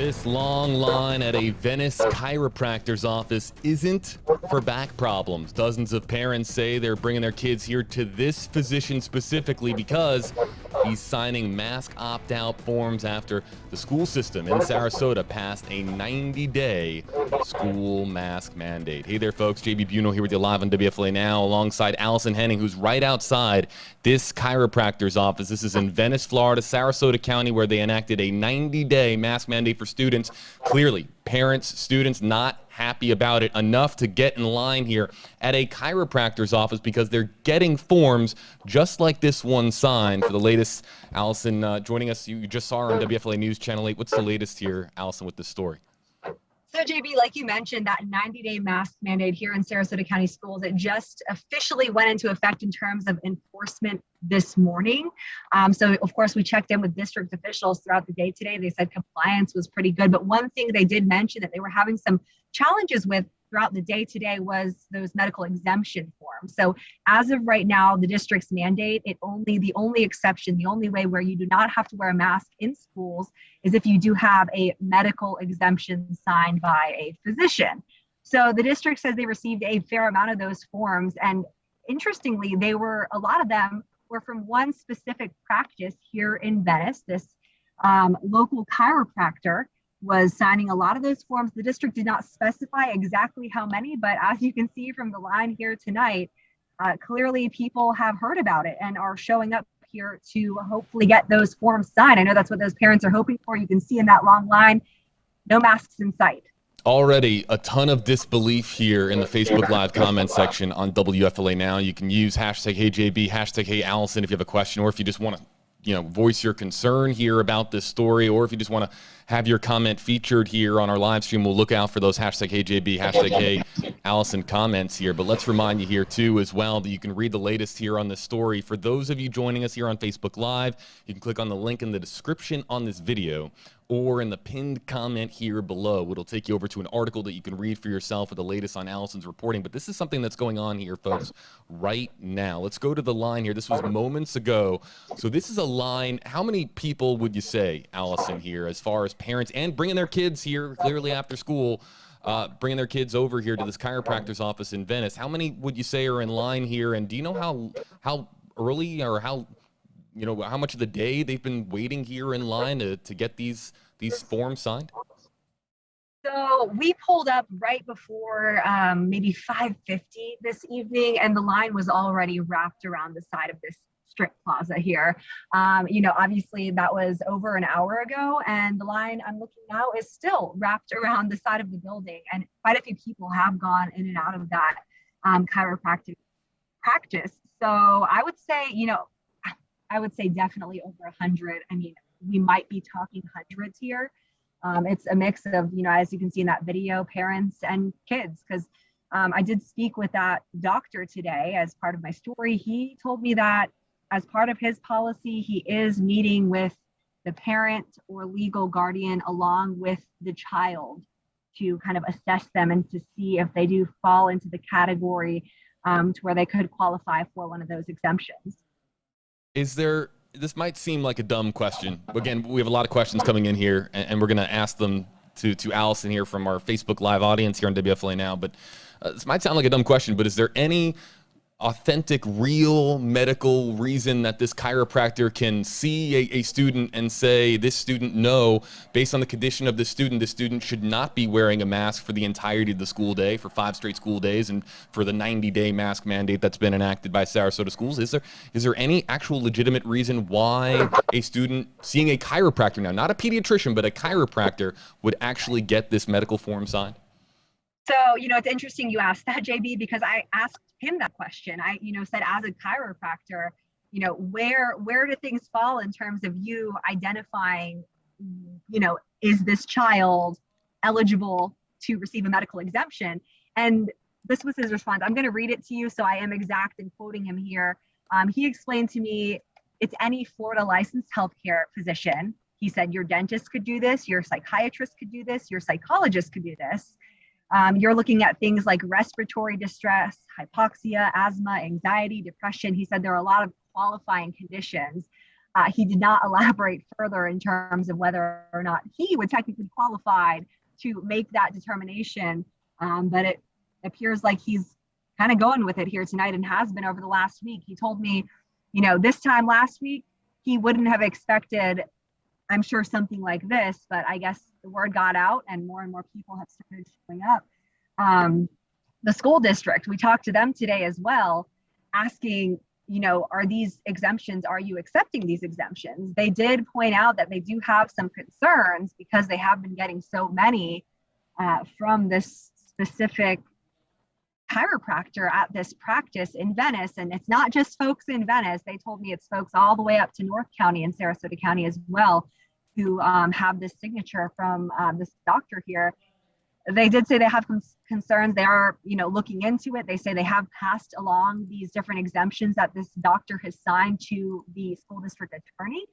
This long line at a Venice chiropractor's office isn't for back problems. Dozens of parents say they're bringing their kids here to this physician specifically because he's signing mask opt-out forms after the school system in Sarasota passed a 90-day school mask mandate. Hey there, folks. JB Buno here with you live on WFLA Now alongside Allison Henning, who's right outside this chiropractor's office. This is in Venice, Florida, Sarasota County, where they enacted a 90-day mask mandate for students. Clearly, parents, students not happy about it enough to get in line here at a chiropractor's office because they're getting forms just like this one signed. For the latest, Allison, joining us, you just saw her on WFLA News Channel 8. What's the latest here, Allison, with this story? So JB, like you mentioned, that 90-day mask mandate here in Sarasota County schools, it just officially went into effect in terms of enforcement this morning. So of course, we checked in with district officials throughout the day today. They said compliance was pretty good. But one thing they did mention that they were having some challenges with throughout the day today was those medical exemption forms. So as of right now, the district's mandate, the only exception, the only way where you do not have to wear a mask in schools is if you do have a medical exemption signed by a physician. So the district says they received a fair amount of those forms. And interestingly, a lot of them were from one specific practice here in Venice. This local chiropractor was signing a lot of those forms. The district did not specify exactly how many, but as you can see from the line here tonight, clearly people have heard about it and are showing up here to hopefully get those forms signed. I know that's what those parents are hoping for. You can see in that long line, no masks in sight. Already a ton of disbelief here in the Facebook Live comment section on WFLA Now. You can use hashtag HeyJB, hashtag HeyAllison if you have a question, or if you just want to voice your concern here about this story, or if you just want to have your comment featured here on our live stream, we'll look out for those hashtag HeyJB, hashtag HeyAllison comments here. But let's remind you here too as well that you can read the latest here on this story. For those of you joining us here on Facebook Live, you can click on the link in the description on this video or in the pinned comment here below. It'll take you over to an article that you can read for yourself with the latest on Allison's reporting. But this is something that's going on here, folks, right now. Let's go to the line here. This was moments ago. So this is a line. How many people would you say, Allison, here, as far as parents and bringing their kids here clearly after school, bringing their kids over here to this chiropractor's office in Venice? How many would you say are in line here? And do you know how early or how much of the day they've been waiting here in line to get these forms signed? So we pulled up right before maybe 5:50 this evening, and the line was already wrapped around the side of this strip plaza here. Obviously that was over an hour ago, and the line I'm looking now is still wrapped around the side of the building, and quite a few people have gone in and out of that chiropractic practice. So I would say definitely over 100. I mean, we might be talking hundreds here. It's a mix of, as you can see in that video, parents and kids, because I did speak with that doctor today as part of my story. He told me that as part of his policy, he is meeting with the parent or legal guardian along with the child to kind of assess them and to see if they do fall into the category to where they could qualify for one of those exemptions. This might seem like a dumb question. Again, we have a lot of questions coming in here, and we're going to ask them to Allison here from our Facebook Live audience here on WFLA Now. But this might sound like a dumb question, but is there any authentic, real medical reason that this chiropractor can see a student and say, this student, no, based on the condition of this student should not be wearing a mask for the entirety of the school day, for 5 straight school days, and for the 90-day mask mandate that's been enacted by Sarasota schools? Is there any actual legitimate reason why a student seeing a chiropractor now, not a pediatrician, but a chiropractor, would actually get this medical form signed? So, it's interesting you asked that, JB, because I asked him that question. I, said, as a chiropractor, where do things fall in terms of you identifying, is this child eligible to receive a medical exemption? And this was his response. I'm going to read it to you, so I am exact in quoting him here. He explained to me, it's any Florida licensed healthcare physician. He said, your dentist could do this, your psychiatrist could do this, your psychologist could do this. You're looking at things like respiratory distress, hypoxia, asthma, anxiety, depression. He said there are a lot of qualifying conditions. He did not elaborate further in terms of whether or not he would technically qualified to make that determination. But it appears like he's kind of going with it here tonight and has been over the last week. He told me, this time last week, he wouldn't have expected, I'm sure, something like this, but I guess the word got out and more people have started showing up. The school district, we talked to them today as well, asking, are these exemptions, are you accepting these exemptions? They did point out that they do have some concerns because they have been getting so many from this specific chiropractor at this practice in Venice. And it's not just folks in Venice. They told me it's folks all the way up to North County and Sarasota County as well, who have this signature from this doctor here. They did say they have concerns. They are, looking into it. They say they have passed along these different exemptions that this doctor has signed to the school district attorney.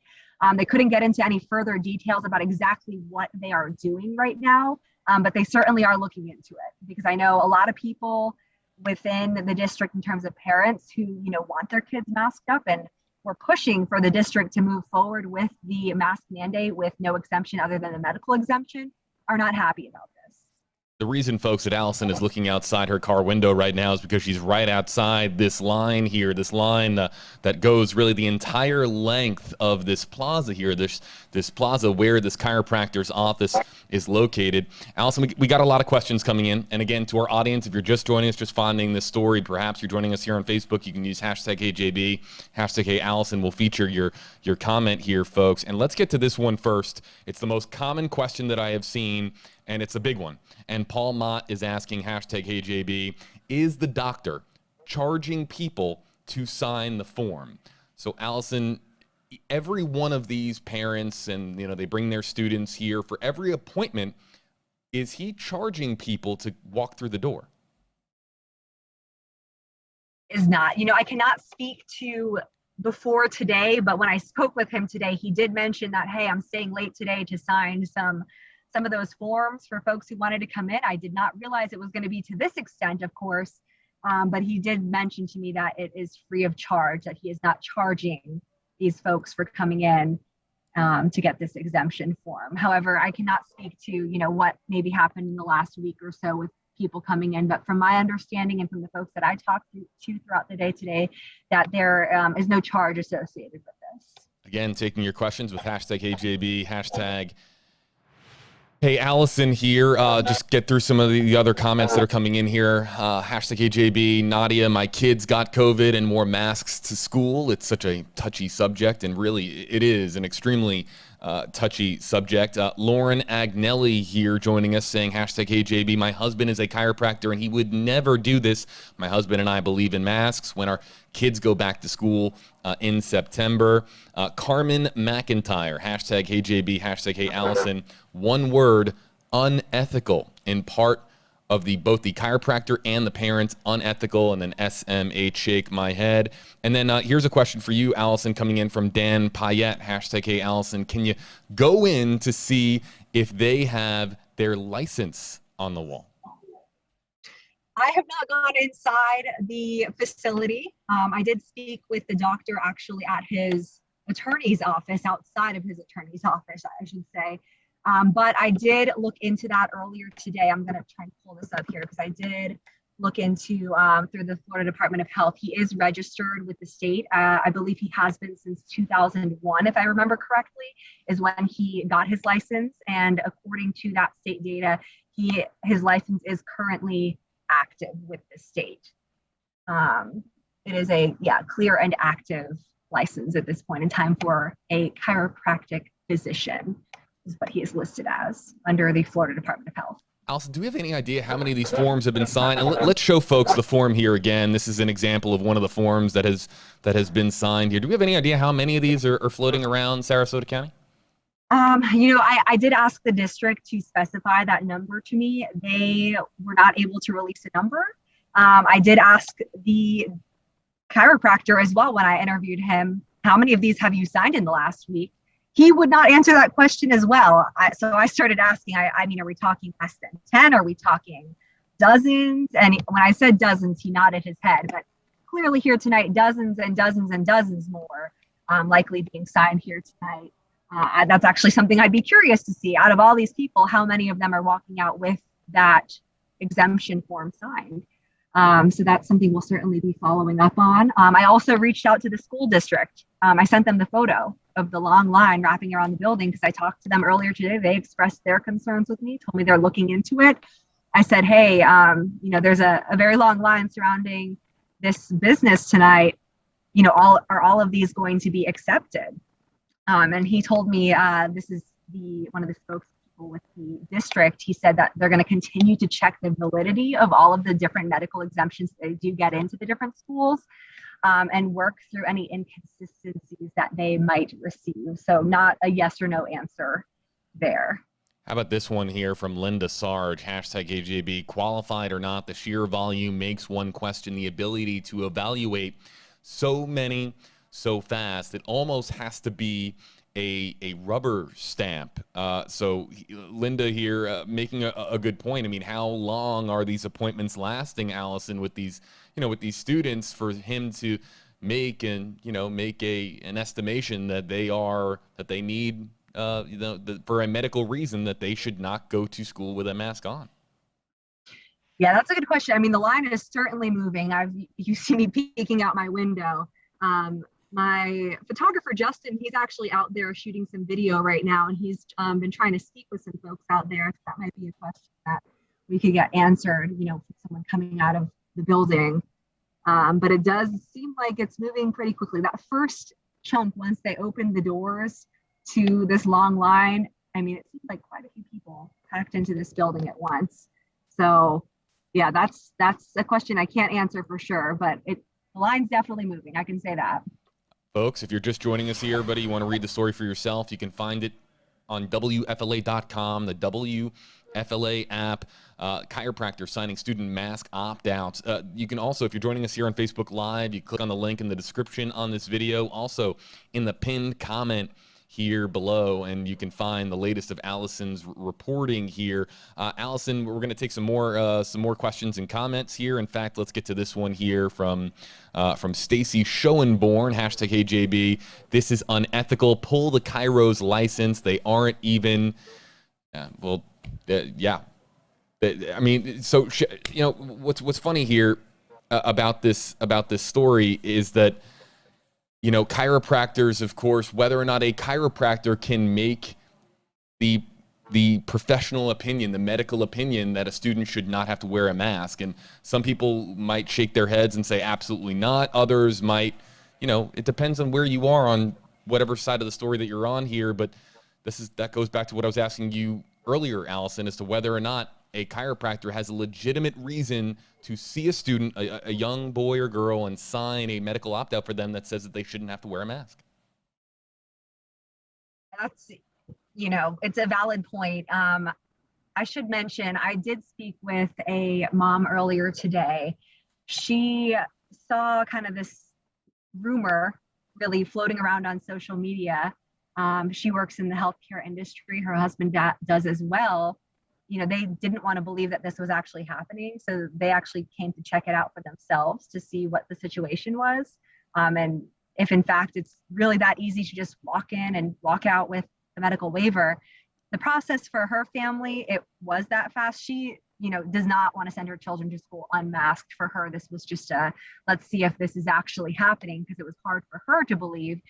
They couldn't get into any further details about exactly what they are doing right now, but they certainly are looking into it, because I know a lot of people within the district, in terms of parents who, want their kids masked up, and we're pushing for the district to move forward with the mask mandate with no exemption other than the medical exemption, are not happy about this. The reason, folks, that Allison is looking outside her car window right now is because she's right outside this line here, this line that goes really the entire length of this plaza here, this plaza where this chiropractor's office is located. Allison, we got a lot of questions coming in. And again, to our audience, if you're just joining us, just finding this story, perhaps you're joining us here on Facebook, you can use hashtag HeyJB, hashtag HeyAllison. We'll feature your comment here, folks. And let's get to this one first. It's the most common question that I have seen, and it's a big one. And Paul Mott is asking, hashtag HeyJB, is the doctor charging people to sign the form? So Allison, every one of these parents, and they bring their students here for every appointment, is he charging people to walk through the door? Is not. I cannot speak to before today, but when I spoke with him today, he did mention that, hey, I'm staying late today to sign some of those forms for folks who wanted to come in. I did not realize it was going to be to this extent, of course, but he did mention to me that it is free of charge, that he is not charging these folks for coming in to get this exemption form. However, I cannot speak to, what maybe happened in the last week or so with people coming in, but from my understanding and from the folks that I talked to throughout the day today, that there is no charge associated with this. Again, taking your questions with hashtag HeyJB, hashtag Hey Allison here. Just get through some of the other comments that are coming in here. Hashtag HeyJB, Nadia, my kids got COVID and wore masks to school. It's such a touchy subject, and really it is an extremely touchy subject. Lauren Agnelli here joining us saying, hashtag HeyJB, my husband is a chiropractor and he would never do this. My husband and I believe in masks when our kids go back to school in September. Carmen McIntyre, hashtag HeyJB, hashtag HeyAllison. One word, unethical, in part of both the chiropractor and the parents, unethical, and then SMH, shake my head. And then here's a question for you, Allison, coming in from Dan Payette, hashtag HeyAllison. Can you go in to see if they have their license on the wall? I have not gone inside the facility. I did speak with the doctor actually at his attorney's office, outside of his attorney's office, I should say. But I did look into that earlier today. I'm going to try and pull this up here because I did look into through the Florida Department of Health. He is registered with the state. I believe he has been since 2001, if I remember correctly, is when he got his license. And according to that state data, his license is currently active with the state. It is a clear and active license at this point in time for a chiropractic physician, is what he is listed as under the Florida Department of Health. Allison, do we have any idea how many of these forms have been signed? And let's show folks the form here again. This is an example of one of the forms that has been signed here. Do we have any idea how many of these are floating around Sarasota County? I did ask the district to specify that number to me. They were not able to release a number. I did ask the chiropractor as well when I interviewed him, how many of these have you signed in the last week? He would not answer that question as well. So I started asking, I mean, are we talking less than 10? Are we talking dozens? And when I said dozens, he nodded his head. But clearly here tonight, dozens and dozens and dozens more likely being signed here tonight. That's actually something I'd be curious to see. Out of all these people, how many of them are walking out with that exemption form signed? So that's something we'll certainly be following up on. I also reached out to the school district. I sent them the photo of the long line wrapping around the building because I talked to them earlier today. They expressed their concerns with me, told me they're looking into it. I said, hey, there's a very long line surrounding this business tonight. Are all of these going to be accepted? And he told me, this is one of the spokespeople with the district. He said that they're going to continue to check the validity of all of the different medical exemptions they do get into the different schools, and work through any inconsistencies that they might receive. So not a yes or no answer there. How about this one here from Linda Sarge, hashtag AJB, qualified or not, the sheer volume makes one question the ability to evaluate so many so fast. It almost has to be a rubber stamp. So Linda here making a good point. I mean, how long are these appointments lasting, Allison, with these, with these students for him to make an estimation that they need, for a medical reason that they should not go to school with a mask on? Yeah, that's a good question. I mean, the line is certainly moving. You see me peeking out my window. My photographer, Justin, he's actually out there shooting some video right now, and he's been trying to speak with some folks out there. So that might be a question that we could get answered, from someone coming out of the building. But it does seem like it's moving pretty quickly. That first chunk, once they opened the doors to this long line, I mean, it seems like quite a few people packed into this building at once. So yeah, that's a question I can't answer for sure, but the line's definitely moving. I can say that. Folks, if you're just joining us here, buddy, you want to read the story for yourself, you can find it on WFLA.com, the WFLA app. Chiropractor signing student mask opt-outs. You can also, if you're joining us here on Facebook Live, you click on the link in the description on this video, also in the pinned comment here below, and you can find the latest of Allison's reporting here. Allison, we're going to take some more questions and comments here. In fact, let's get to this one here from Stacy Schoenborn, hashtag HeyJB. This is unethical. Pull the Chiro's license. They aren't even. Yeah. I mean, so what's funny here about this story is that, chiropractors, of course, whether or not a chiropractor can make the professional opinion, the medical opinion that a student should not have to wear a mask. And some people might shake their heads and say, absolutely not. Others might, it depends on where you are on whatever side of the story that you're on here. But that goes back to what I was asking you earlier, Allison, as to whether or not a chiropractor has a legitimate reason to see a student, a young boy or girl, and sign a medical opt-out for them that says that they shouldn't have to wear a mask. That's, it's a valid point. I should mention, I did speak with a mom earlier today. She saw kind of this rumor really floating around on social media. She works in the healthcare industry. Her husband does as well. They didn't want to believe that this was actually happening. So they actually came to check it out for themselves to see what the situation was. And if in fact it's really that easy to just walk in and walk out with the medical waiver. The process for her family, it was that fast. She, does not want to send her children to school unmasked. For her, this was just let's see if this is actually happening, because it was hard for her to believe,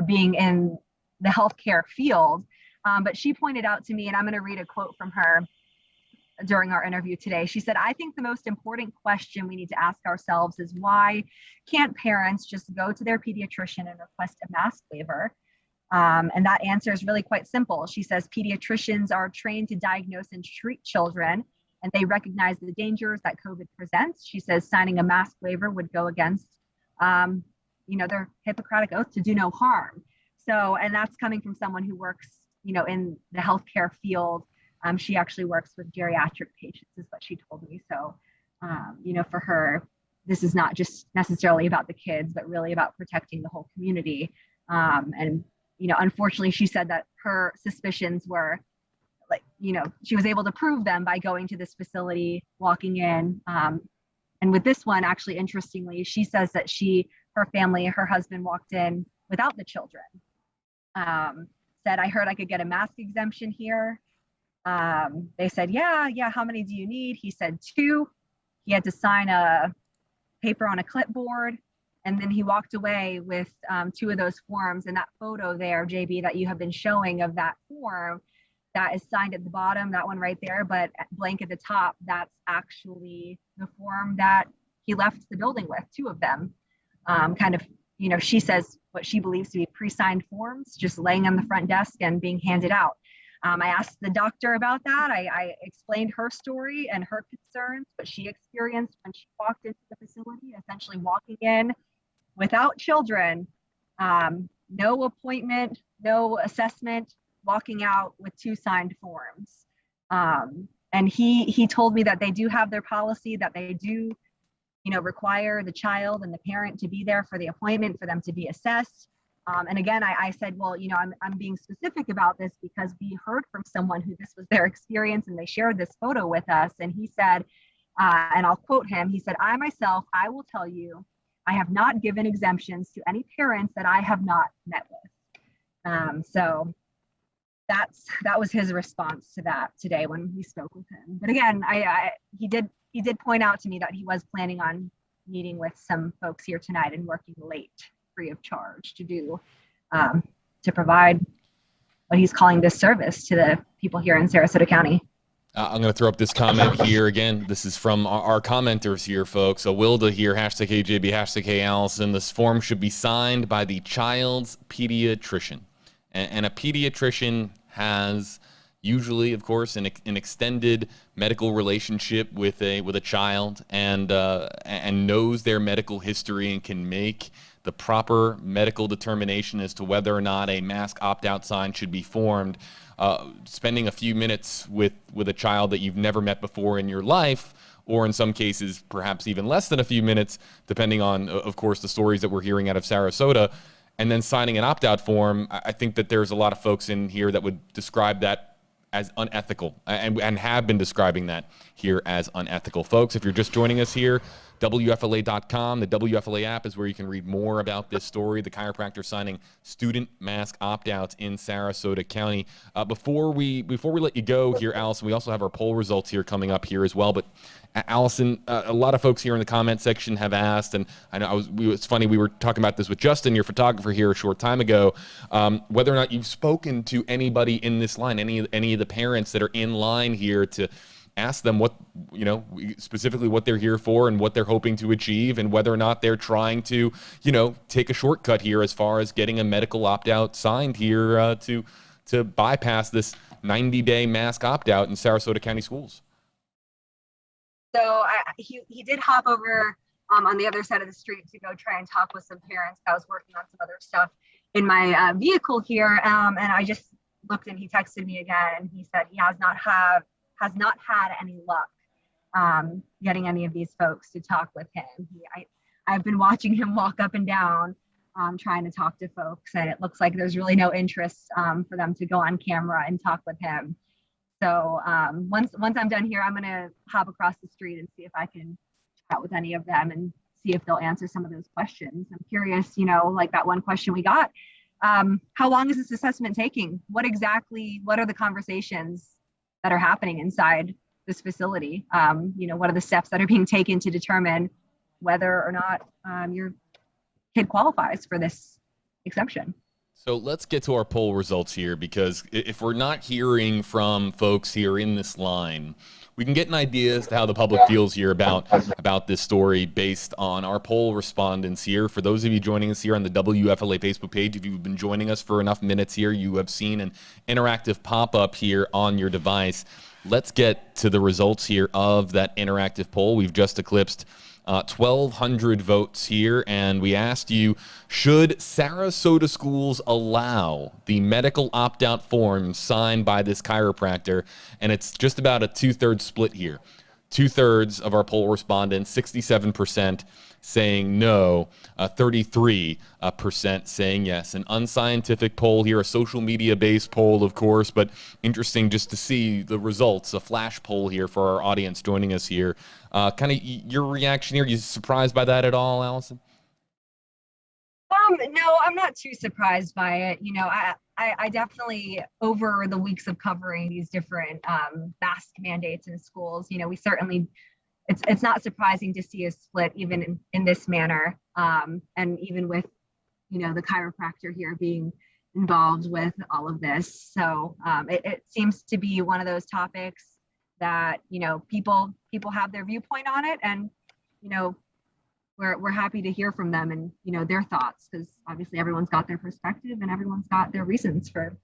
being in the healthcare field. But she pointed out to me, and I'm going to read a quote from her during our interview today. She said, I think the most important question we need to ask ourselves is, why can't parents just go to their pediatrician and request a mask waiver? And that answer is really quite simple. She says, pediatricians are trained to diagnose and treat children, and they recognize the dangers that COVID presents. She says signing a mask waiver would go against, their Hippocratic oath to do no harm. So, and that's coming from someone who works, in the healthcare field. She actually works with geriatric patients, is what she told me. So, for her, this is not just necessarily about the kids, but really about protecting the whole community. And, unfortunately, she said that her suspicions were she was able to prove them by going to this facility, walking in. And with this one, actually, interestingly, she says that her family, her husband walked in without the children. Said, I heard I could get a mask exemption here. They said, yeah, how many do you need? He said 2. He had to sign a paper on a clipboard, and then he walked away with 2 of those forms. And that photo there, JB, that you have been showing of that form, that is signed at the bottom, that one right there, but blank at the top, that's actually the form that he left the building with, 2 of them. Kind of, she says what she believes to be pre-signed forms, just laying on the front desk and being handed out. I asked the doctor about that. I explained her story and her concerns, what she experienced when she walked into the facility, essentially walking in without children, no appointment, no assessment, walking out with 2 signed forms. And he told me that they do have their policy, that they do, require the child and the parent to be there for the appointment, for them to be assessed. And again, I said, well, I'm being specific about this because we heard from someone who this was their experience, and they shared this photo with us. And he said, and I'll quote him, he said, I myself, I will tell you, I have not given exemptions to any parents that I have not met with. So that was his response to that today when we spoke with him. But again, he did point out to me that he was planning on meeting with some folks here tonight and working late, free of charge, to provide what he's calling this service to the people here in Sarasota County. I'm going to throw up this comment here again. This is from our commenters here, folks. So Wilda here, #HJB, #HAllison. This form should be signed by the child's pediatrician. And a pediatrician has usually, of course, an extended medical relationship with a child, and knows their medical history and can make the proper medical determination as to whether or not a mask opt-out sign should be formed. Spending a few minutes with a child that you've never met before in your life, or in some cases, perhaps even less than a few minutes, depending on, of course, the stories that we're hearing out of Sarasota, and then signing an opt-out form, I think that there's a lot of folks in here that would describe that as unethical, and have been describing that here as unethical. Folks, if you're just joining us here, WFLA.com, the WFLA app is where you can read more about this story, the chiropractor signing student mask opt-outs in Sarasota County. Before we let you go here, Allison, we also have our poll results here coming up here as well. But Allison, a lot of folks here in the comment section have asked, and I know it's funny, we were talking about this with Justin, your photographer here, a short time ago, whether or not you've spoken to anybody in this line, any of the parents that are in line here, to ask them what, specifically what they're here for and what they're hoping to achieve, and whether or not they're trying to, take a shortcut here as far as getting a medical opt-out signed here to bypass this 90-day mask opt-out in Sarasota County schools. So he did hop over on the other side of the street to go try and talk with some parents. I was working on some other stuff in my vehicle here, and I just looked, and he texted me again, and he said he has not had any luck getting any of these folks to talk with him. I've been watching him walk up and down trying to talk to folks, and it looks like there's really no interest for them to go on camera and talk with him. So once I'm done here, I'm going to hop across the street and see if I can chat with any of them and see if they'll answer some of those questions. I'm curious, like that one question we got, how long is this assessment taking? What are the conversations that are happening inside this facility? What are the steps that are being taken to determine whether or not your kid qualifies for this exemption? So let's get to our poll results here, because if we're not hearing from folks here in this line, we can get an idea as to how the public feels here about this story based on our poll respondents here. For those of you joining us here on the WFLA Facebook page, if you've been joining us for enough minutes here, you have seen an interactive pop-up here on your device. Let's get to the results here of that interactive poll. We've just eclipsed 1,200 votes here, and we asked you, should Sarasota schools allow the medical opt-out form signed by this chiropractor? And it's just about a 2/3 split here. 2/3 of our poll respondents, 67%, saying no, 33% saying yes. An unscientific poll here, a social media-based poll, of course, but interesting just to see the results, a flash poll here for our audience joining us here. Kind of your reaction here, you surprised by that at all, Allison? No, I'm not too surprised by it. You know, I definitely, over the weeks of covering these different mask mandates in schools, you know, we certainly, it's not surprising to see a split even in this manner. And even with, you know, the chiropractor here being involved with all of this. So it seems to be one of those topics that, you know, people have their viewpoint on it, and, you know, we're happy to hear from them and, you know, their thoughts, because obviously everyone's got their perspective and everyone's got their reasons for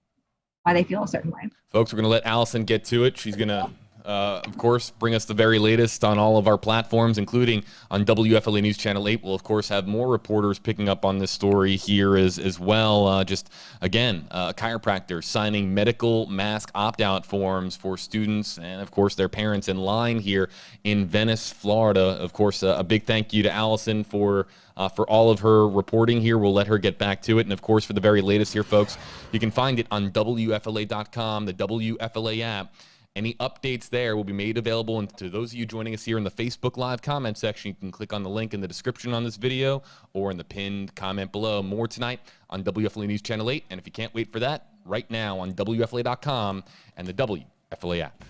why they feel a certain way. Folks, we're going to let Allison get to it. She's going to, of course, bring us the very latest on all of our platforms, including on WFLA News Channel 8. We'll, of course, have more reporters picking up on this story here as well. Just, again, chiropractors signing medical mask opt-out forms for students and, of course, their parents in line here in Venice, Florida. Of course, a big thank you to Allison for all of her reporting here. We'll let her get back to it. And, of course, for the very latest here, folks, you can find it on WFLA.com, the WFLA app. Any updates there will be made available. And to those of you joining us here in the Facebook Live comment section, you can click on the link in the description on this video or in the pinned comment below. More tonight on WFLA News Channel 8. And if you can't wait for that, right now on WFLA.com and the WFLA app.